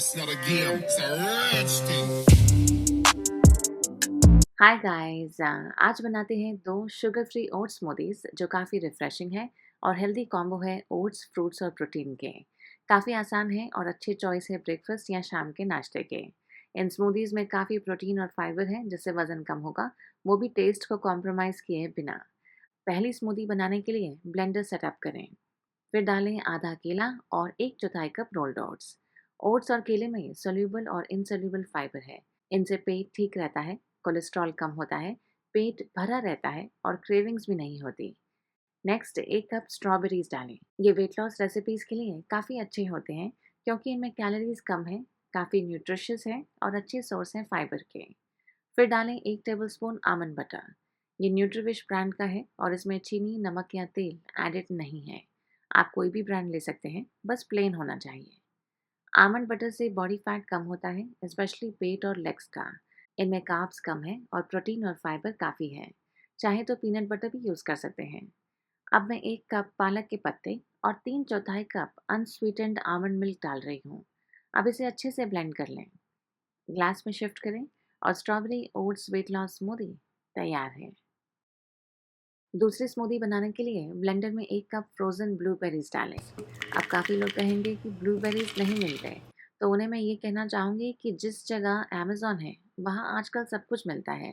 It's not a game, it's a rich thing. Hi guys, आज बनाते हैं दो शुगर फ्री ओट्स स्मूदीज जो काफ़ी रिफ्रेशिंग है और हेल्दी कॉम्बो है ओट्स फ्रूट्स और प्रोटीन के। काफ़ी आसान है और अच्छी चॉइस है ब्रेकफास्ट या शाम के नाश्ते के। इन स्मूदीज में काफ़ी प्रोटीन और फाइबर है जिससे वज़न कम होगा, वो भी टेस्ट को कॉम्प्रोमाइज़ किए बिना। पहली स्मूदी बनाने के लिए ब्लेंडर सेटअप करें। फिर डालें आधा केला और एक चौथाई कप रोल्ड ओट्स। ओट्स और केले में सोल्यूबल और इनसोल्यूबल फाइबर है। इनसे पेट ठीक रहता है, कोलेस्ट्रॉल कम होता है, पेट भरा रहता है और क्रेविंग्स भी नहीं होती। नेक्स्ट, एक कप स्ट्रॉबेरीज डालें। ये वेट लॉस रेसिपीज के लिए काफ़ी अच्छे होते हैं क्योंकि इनमें कैलोरीज कम है, काफ़ी न्यूट्रिशियस है और अच्छे सोर्स हैं फाइबर के। फिर डालें 1 टेबलस्पून आमंड बटर। ये न्यूट्रीविश ब्रांड का है और इसमें चीनी, नमक या तेल एडिड नहीं है। आप कोई भी ब्रांड ले सकते हैं, बस प्लेन होना चाहिए। आमंड बटर से बॉडी फैट कम होता है, स्पेशली पेट और लेग्स का। इनमें कार्ब्स कम है और प्रोटीन और फाइबर काफ़ी है। चाहे तो पीनट बटर भी यूज़ कर सकते हैं। अब मैं 1 कप पालक के पत्ते और 3 चौथाई कप अनस्वीटेंड आमंड मिल्क डाल रही हूँ। अब इसे अच्छे से ब्लेंड कर लें। ग्लास में शिफ्ट करें और strawberry oats weight loss smoothie तैयार है। दूसरी स्मूदी बनाने के लिए ब्लेंडर में 1 कप फ्रोज़न ब्लूबेरीज़ डालें। अब काफ़ी लोग कहेंगे कि ब्लूबेरीज़ नहीं मिल रहे, तो उन्हें मैं ये कहना चाहूँगी कि जिस जगह अमेज़न है, वहाँ आजकल सब कुछ मिलता है।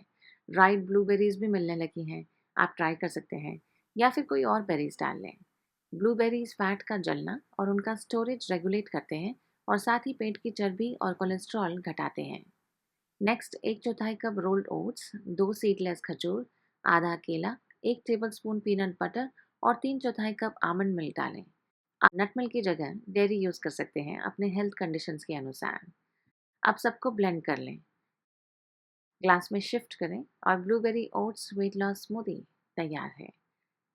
ड्राइड ब्लूबेरीज़ भी मिलने लगी हैं, आप ट्राई कर सकते हैं या फिर कोई और बेरीज़ डाल लें। ब्लूबेरीज़ फैट का जलना और उनका स्टोरेज रेगुलेट करते हैं और साथ ही पेट की चर्बी और कोलेस्ट्रॉल घटाते हैं। नेक्स्ट, 1 चौथाई कप रोल्ड ओट्स, 2 सीडलेस खजूर, आधा केला, 1 टेबलस्पून पीनट बटर और 3 चौथाई कप आमंड मिल्क डालें। आप नट मिल्क की जगह डेयरी यूज़ कर सकते हैं अपने हेल्थ कंडीशंस के अनुसार। अब सबको ब्लेंड कर लें, ग्लास में शिफ्ट करें और blueberry oats weight loss smoothie तैयार है।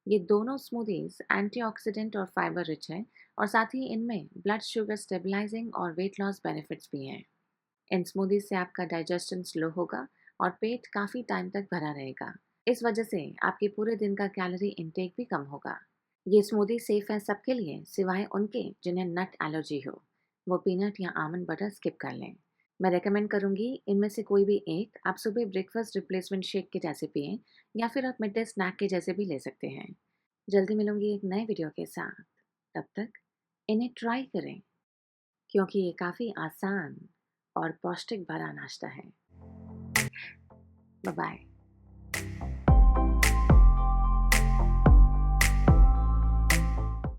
ये दोनों स्मूदीज एंटीऑक्सीडेंट और फाइबर रिच हैं और साथ ही इनमें ब्लड शुगर स्टेबलाइजिंग और वेट लॉस बेनिफिट्स भी हैं। इन स्मूदीज से आपका डाइजेशन स्लो होगा और पेट काफ़ी टाइम तक भरा रहेगा। इस वजह से आपके पूरे दिन का कैलोरी इंटेक भी कम होगा। ये स्मूदी सेफ है सबके लिए, सिवाय उनके जिन्हें नट एलर्जी हो। वो पीनट या आमंड बटर स्किप कर लें। मैं रेकमेंड करूंगी इनमें से कोई भी एक आप सुबह ब्रेकफास्ट रिप्लेसमेंट शेक के जैसे पिएं या फिर आप मिड डे स्नैक के जैसे भी ले सकते हैं। जल्दी मिलूंगी एक नए वीडियो के साथ। तब तक इन्हें ट्राई करें क्योंकि ये काफ़ी आसान और पौष्टिक भरा नाश्ता है। Bye bye.